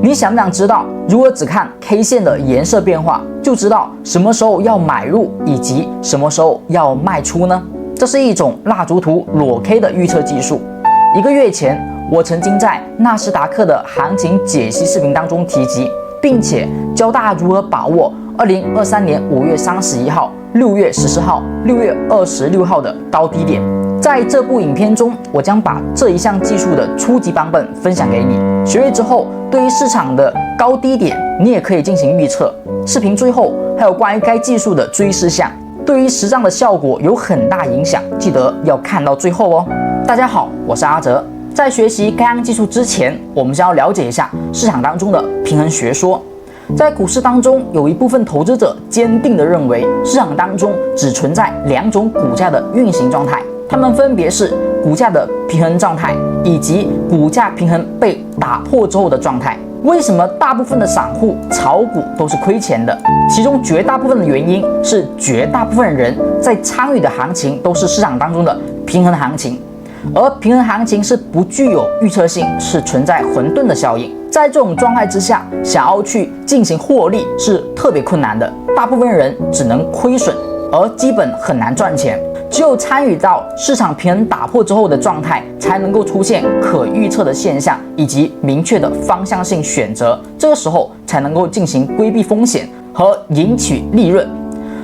你想不想知道，如果只看 K 线的颜色变化，就知道什么时候要买入以及什么时候要卖出呢？这是一种蜡烛图裸 K 的预测技术。1个月前，我曾经在纳斯达克的行情解析视频当中提及，并且教大家如何把握2023年5月31号、6月14号、6月26号的高低点。在这部影片中，我将把这一项技术的初级版本分享给你。学会之后，对于市场的高低点，你也可以进行预测。视频最后还有关于该技术的注意事项，对于实战的效果有很大影响，记得要看到最后哦。大家好，我是阿哲。在学习该项技术之前，我们先要了解一下市场当中的平衡学说。在股市当中，有一部分投资者坚定地认为，市场当中只存在2种股价的运行状态。它们分别是股价的平衡状态以及股价平衡被打破之后的状态。为什么大部分的散户炒股都是亏钱的？其中绝大部分的原因是绝大部分人在参与的行情都是市场当中的平衡行情，而平衡行情是不具有预测性，是存在混沌的效应。在这种状态之下，想要去进行获利是特别困难的，大部分人只能亏损，而基本很难赚钱。只有参与到市场平衡打破之后的状态，才能够出现可预测的现象以及明确的方向性选择，这个时候才能够进行规避风险和赢取利润。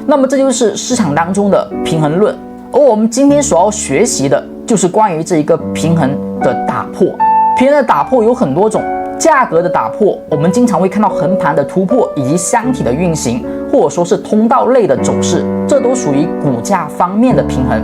那么这就是市场当中的平衡论，而我们今天所要学习的就是关于这一个平衡的打破。平衡的打破有很多种，价格的打破，我们经常会看到横盘的突破以及箱体的运行，或者说是通道类的走势，这都属于股价方面的平衡。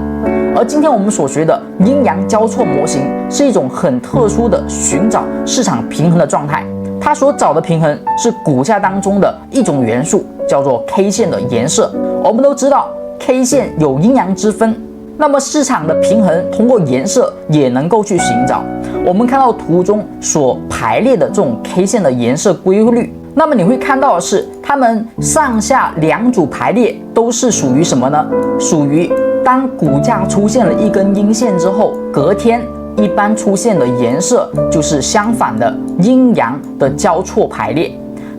而今天我们所学的阴阳交错模型是一种很特殊的寻找市场平衡的状态，它所找的平衡是股价当中的一种元素，叫做 K 线的颜色。我们都知道 K 线有阴阳之分，那么市场的平衡通过颜色也能够去寻找。我们看到图中所排列的这种 K 线的颜色规律，那么你会看到的是，它们上下2组排列都是属于什么呢？属于当股价出现了一根阴线之后，隔天一般出现的颜色就是相反的阴阳的交错排列。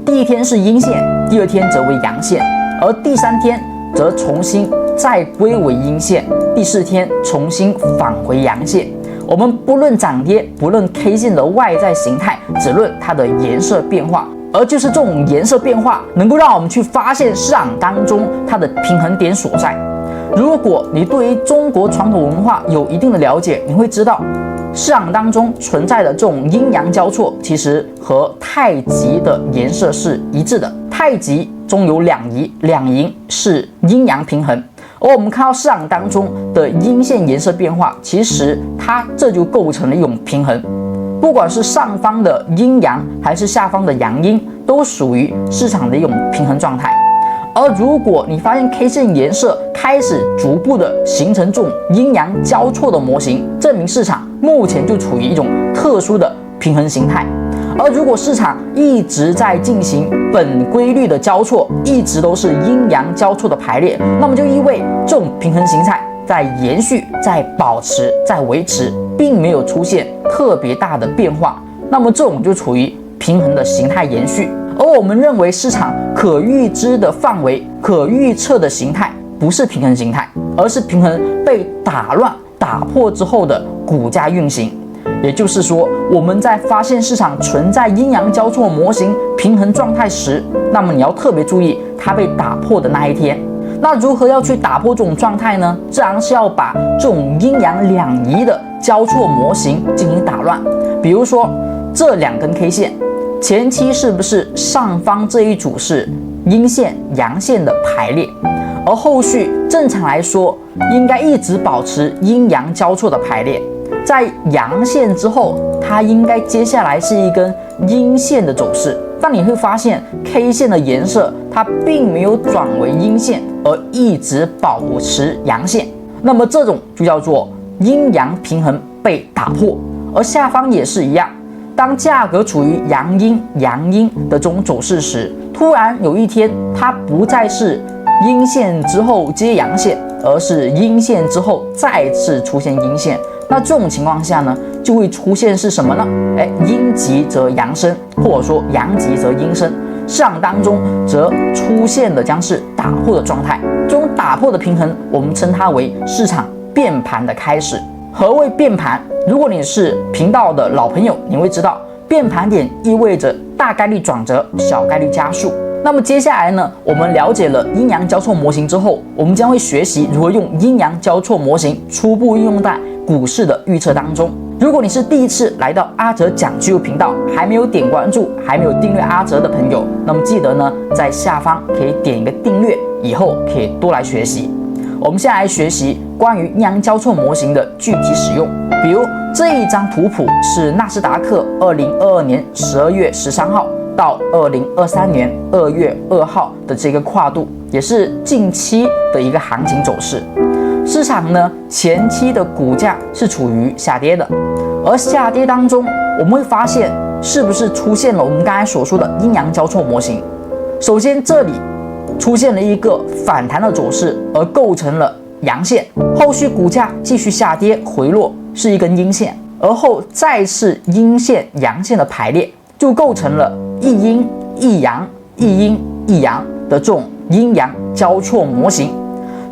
第1天是阴线，第2天则为阳线，而第3天则重新再归为阴线，第4天重新返回阳线。我们不论涨跌，不论 K 线的外在形态，只论它的颜色变化。而就是这种颜色变化，能够让我们去发现市场当中它的平衡点所在。如果你对于中国传统文化有一定的了解，你会知道市场当中存在的这种阴阳交错，其实和太极的颜色是一致的。太极中有两仪，两仪是阴阳平衡。而我们看到市场当中的阴线颜色变化，其实它这就构成了一种平衡。不管是上方的阴阳还是下方的阳阴，都属于市场的一种平衡状态。而如果你发现 K 线颜色开始逐步的形成这种阴阳交错的模型，证明市场目前就处于一种特殊的平衡形态。而如果市场一直在进行本规律的交错，一直都是阴阳交错的排列，那么就意味这种平衡形态在延续、在保持、在维持，并没有出现特别大的变化，那么这种就处于平衡的形态延续。而我们认为市场可预知的范围、可预测的形态不是平衡形态，而是平衡被打乱、打破之后的股价运行。也就是说，我们在发现市场存在阴阳交错模型平衡状态时，那么你要特别注意它被打破的那一天。那如何要去打破这种状态呢？自然是要把这种阴阳两仪的交错模型进行打乱。比如说这2根 K 线，前期是不是上方这一组是阴线、阳线的排列，而后续正常来说应该一直保持阴阳交错的排列。在阳线之后，它应该接下来是一根阴线的走势，但你会发现 K 线的颜色它并没有转为阴线，而一直保持阳线，那么这种就叫做阴阳平衡被打破。而下方也是一样，当价格处于阳阴的这种走势时，突然有一天它不再是阴线之后接阳线，而是阴线之后再次出现阴线，那这种情况下呢，就会出现是什么呢？阴极则阳生，或者说阳极则阴生，市场当中则出现的将是打破的状态。这种打破的平衡，我们称它为市场变盘的开始。何谓变盘？如果你是频道的老朋友，你会知道变盘点意味着大概率转折，小概率加速。那么接下来呢，我们了解了阴阳交错模型之后，我们将会学习如何用阴阳交错模型初步应用在股市的预测当中。如果你是第一次来到阿哲讲技术频道，还没有点关注，还没有订阅阿哲的朋友，那么记得呢，在下方可以点一个订阅，以后可以多来学习。我们现在来学习关于阴阳交错模型的具体使用。比如这一张图谱是纳斯达克2022年12月13号到2023年2月2号的这个跨度，也是近期的一个行情走势。市场呢，前期的股价是处于下跌的，而下跌当中，我们会发现是不是出现了我们刚才所说的阴阳交错模型。首先这里出现了一个反弹的走势，而构成了阳线，后续股价继续下跌回落是一根阴线，而后再次阴线阳线的排列，就构成了一阴一阳一阴一阳的这种阴阳交错模型。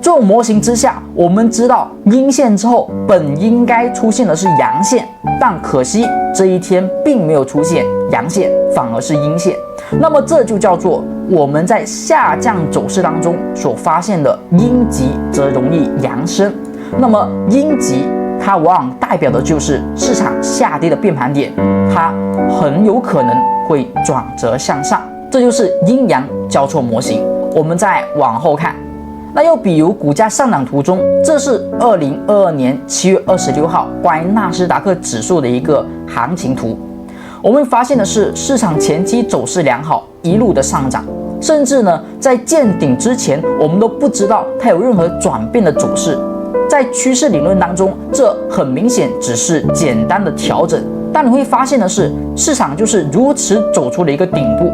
这种模型之下，我们知道阴线之后本应该出现的是阳线，但可惜这一天并没有出现阳线，反而是阴线。那么这就叫做我们在下降走势当中所发现的阴极则容易阳生。那么阴极它往往代表的就是市场下跌的变盘点，它很有可能会转折向上，这就是阴阳交错模型。我们再往后看，那又比如股价上涨图中，这是2022年7月26号关于纳斯达克指数的一个行情图。我们发现的是，市场前期走势良好，一路的上涨，甚至呢，在见顶之前，我们都不知道它有任何转变的走势。在趋势理论当中，这很明显只是简单的调整，但你会发现的是，市场就是如此走出了一个顶部，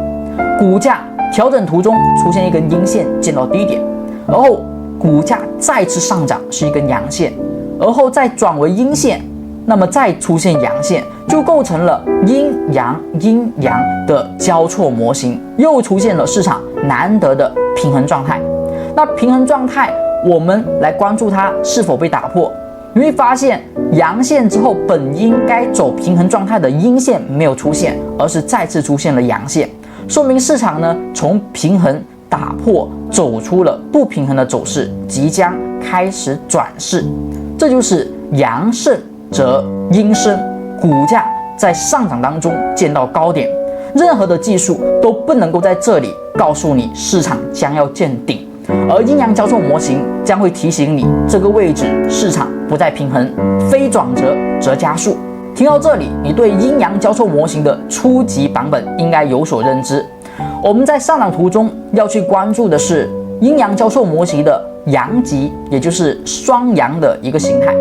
股价调整图中出现一根阴线见到低点，而后股价再次上涨是一根阳线，而后再转为阴线，那么再出现阳线，就构成了阴阳阴阳的交错模型，又出现了市场难得的平衡状态。那平衡状态，我们来关注它是否被打破。你会发现阳线之后本应该走平衡状态的阴线没有出现，而是再次出现了阳线，说明市场呢从平衡打破走出了不平衡的走势，即将开始转势。这就是阳盛则阴生，股价在上涨当中见到高点，任何的技术都不能够在这里告诉你市场将要见顶，而阴阳交错模型将会提醒你这个位置市场不再平衡，非转折则加速。听到这里，你对阴阳交错模型的初级版本应该有所认知。我们在上涨图中要去关注的是阴阳交错模型的阳极，也就是双阳的一个形态。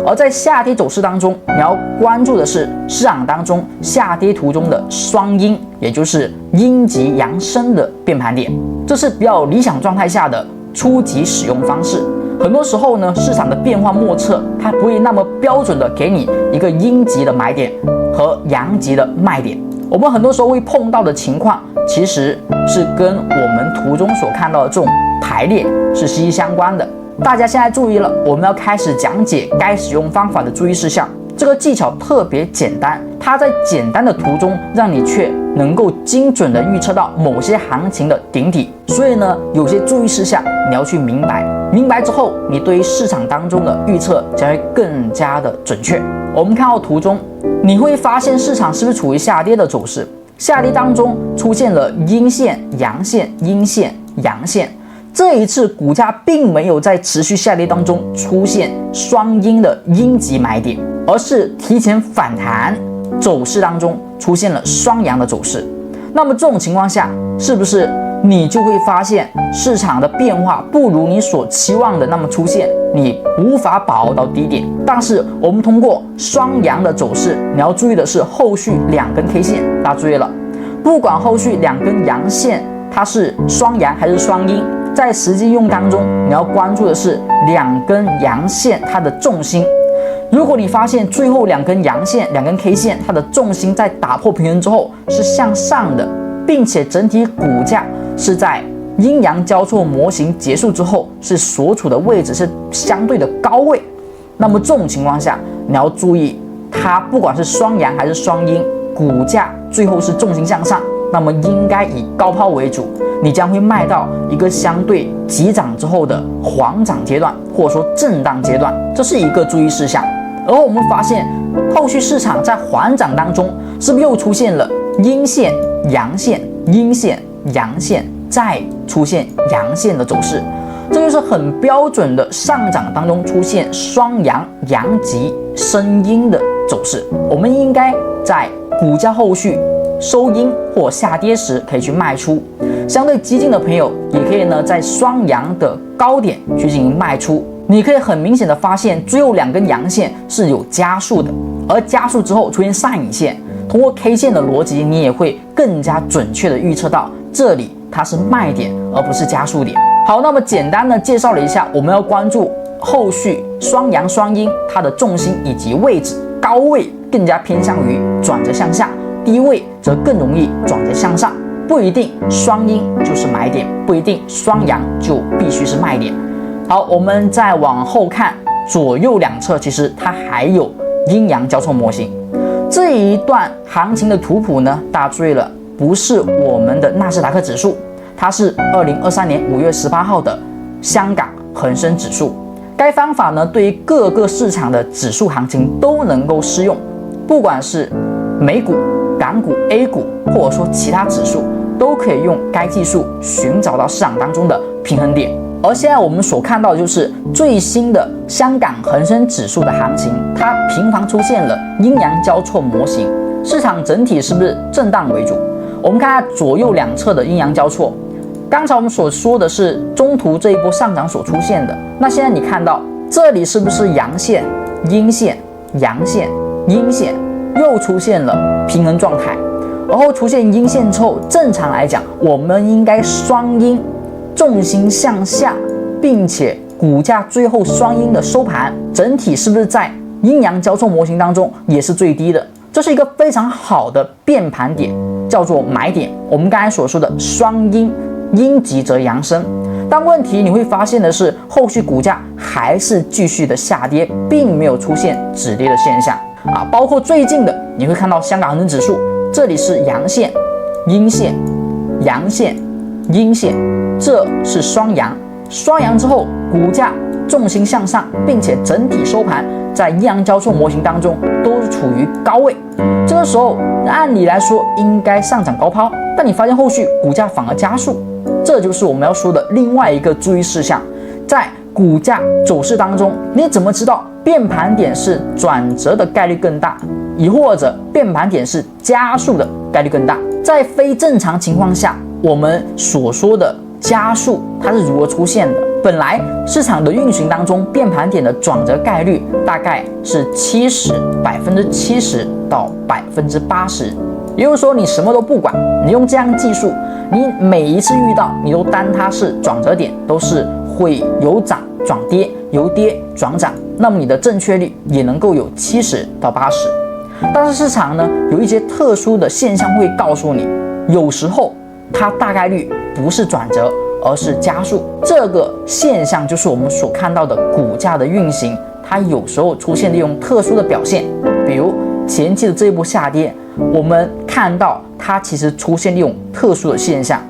而在下跌走势当中，你要关注的是市场当中下跌图中的双阴，也就是阴极阳生的变盘点。这是比较理想状态下的初级使用方式。很多时候呢，市场的变化莫测，它不会那么标准的给你一个阴极的买点和阳极的卖点。我们很多时候会碰到的情况，其实是跟我们图中所看到的这种排列是息息相关的。大家现在注意了，我们要开始讲解该使用方法的注意事项。这个技巧特别简单，它在简单的图中让你却能够精准的预测到某些行情的顶底。所以呢，有些注意事项你要去明白，明白之后，你对于市场当中的预测将会更加的准确。我们看到图中，你会发现市场是不是处于下跌的走势？下跌当中出现了阴线、阳线、阴线、阳线。这一次股价并没有在持续下跌当中出现双阴的阴极买点，而是提前反弹，走势当中出现了双阳的走势。那么这种情况下，是不是你就会发现市场的变化不如你所期望的那么出现，你无法把握到低点？但是我们通过双阳的走势，你要注意的是后续两根 K 线，大家注意了，不管后续两根阳线它是双阳还是双阴，在实际用当中，你要关注的是两根阳线它的重心。如果你发现最后两根阳线、两根 K 线，它的重心在打破平衡之后是向上的，并且整体股价是在阴阳交错模型结束之后是所处的位置是相对的高位，那么这种情况下，你要注意，它不管是双阳还是双阴，股价最后是重心向上，那么应该以高抛为主，你将会卖到一个相对急涨之后的缓涨阶段，或者说震荡阶段，这是一个注意事项。而我们发现，后续市场在缓涨当中，是不是又出现了阴线、阳线、阴线、阳线，再出现阳线的走势？这就是很标准的上涨当中出现双阳、阳极、生阴的走势。我们应该在股价后续收阴或下跌时可以去卖出，相对激进的朋友也可以呢在双阳的高点去进行卖出。你可以很明显的发现，最后两根阳线是有加速的，而加速之后出现上影线，通过 K 线的逻辑，你也会更加准确的预测到这里它是卖点而不是加速点。好，那么简单的介绍了一下，我们要关注后续双阳双阴它的重心以及位置，高位更加偏向于转折向下，低位则更容易转折向上，不一定双阴就是买点，不一定双阳就必须是卖点。好，我们再往后看，左右两侧其实它还有阴阳交错模型。这一段行情的图谱呢，大家注意了，不是我们的纳斯达克指数，它是2023年5月18号的香港恒生指数。该方法呢，对于各个市场的指数行情都能够适用，不管是美股、港股、A 股，或者说其他指数，都可以用该技术寻找到市场当中的平衡点。而现在我们所看到的就是最新的香港恒生指数的行情，它频繁出现了阴阳交错模型，市场整体是不是震荡为主？我们看下左右两侧的阴阳交错，刚才我们所说的是中途这一波上涨所出现的，那现在你看到这里是不是阳线、阴线、阳线、阴线，又出现了平衡状态，然后出现阴线之后，正常来讲，我们应该双阴，重心向下，并且股价最后双阴的收盘，整体是不是在阴阳交错模型当中也是最低的？这是一个非常好的变盘点，叫做买点。我们刚才所说的双阴，阴极则阳生。但问题你会发现的是，后续股价还是继续的下跌，并没有出现止跌的现象啊。包括最近的，你会看到香港恒生指数，这里是阳线、阴线、阳线、阴线，这是双阳。双阳之后，股价重心向上，并且整体收盘在阴阳交错模型当中都是处于高位。这个时候按理来说应该上涨高抛，但你发现后续股价反而加速，这就是我们要说的另外一个注意事项。在股价走势当中，你怎么知道变盘点是转折的概率更大，亦或者变盘点是加速的概率更大？在非正常情况下，我们所说的加速它是如何出现的？本来市场的运行当中，变盘点的转折概率大概是70%到80%，也就是说你什么都不管，你用这样的技术，你每一次遇到你都当它是转折点，都是会由涨转跌，由跌转涨，那么你的正确率也能够有70%到80%。但是市场呢，有一些特殊的现象会告诉你，有时候它大概率不是转折，而是加速。这个现象就是我们所看到的股价的运行，它有时候出现利用特殊的表现，比如前期的这一波下跌，我们看到它其实出现利用特殊的现象，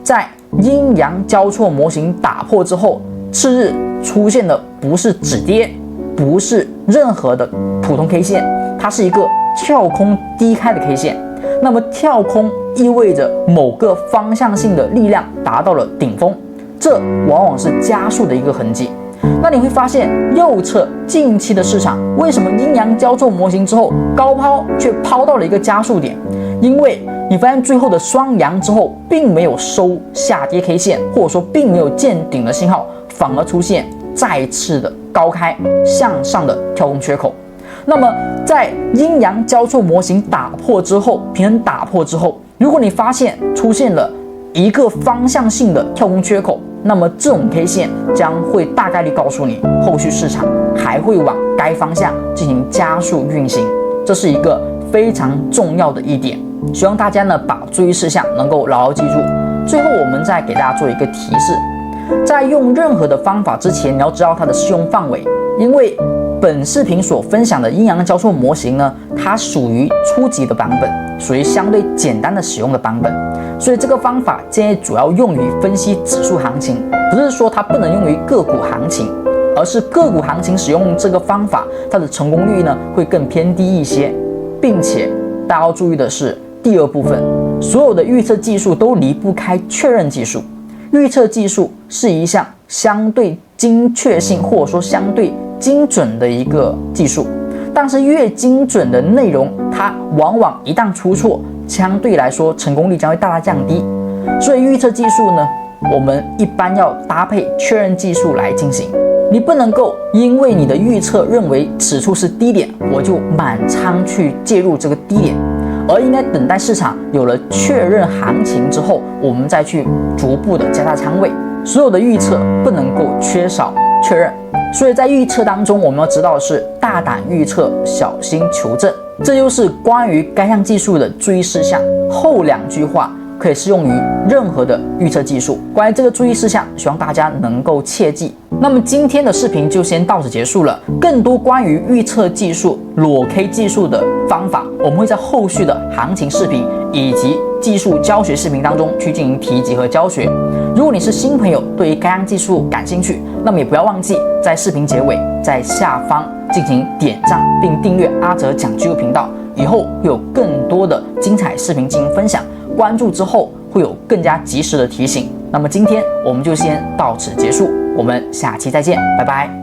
在阴阳交错模型打破之后，次日出现的不是止跌，不是任何的普通 K 线，它是一个跳空低开的 K 线。那么跳空意味着某个方向性的力量达到了顶峰，这往往是加速的一个痕迹。那你会发现右侧近期的市场为什么阴阳交错模型之后高抛却抛到了一个加速点？因为你发现最后的双阳之后并没有收下跌 K 线，或者说并没有见顶的信号，反而出现再次的高开向上的跳空缺口。那么在阴阳交错模型打破之后，平衡打破之后，如果你发现出现了一个方向性的跳空缺口，那么这种 K 线将会大概率告诉你，后续市场还会往该方向进行加速运行，这是一个非常重要的一点。希望大家呢把注意事项能够牢牢记住。最后我们再给大家做一个提示，在用任何的方法之前，你要知道它的适用范围，因为本视频所分享的阴阳交错模型呢，它属于初级的版本，属于相对简单的使用的版本，所以这个方法建议主要用于分析指数行情，不是说它不能用于个股行情，而是个股行情使用这个方法，它的成功率呢会更偏低一些，并且大家要注意的是第二部分，所有的预测技术都离不开确认技术。预测技术是一项相对精确性或者说相对精准的一个技术，但是越精准的内容，它往往一旦出错，相对来说成功率将会大大降低。所以预测技术呢，我们一般要搭配确认技术来进行。你不能够因为你的预测认为此处是低点，我就满仓去介入这个低点，而应该等待市场有了确认行情之后，我们再去逐步的加大仓位。所有的预测不能够缺少确认，所以在预测当中，我们要知道的是大胆预测，小心求证，这就是关于该项技术的注意事项。后两句话可以适用于任何的预测技术。关于这个注意事项，希望大家能够切记。那么今天的视频就先到此结束了。更多关于预测技术、裸 K 技术的方法，我们会在后续的行情视频以及技术教学视频当中去进行提及和教学。如果你是新朋友，对于该项技术感兴趣，那么也不要忘记在视频结尾在下方进行点赞并订阅阿哲讲技术频道，以后会有更多的精彩视频进行分享。关注之后会有更加及时的提醒。那么今天我们就先到此结束，我们下期再见，拜拜。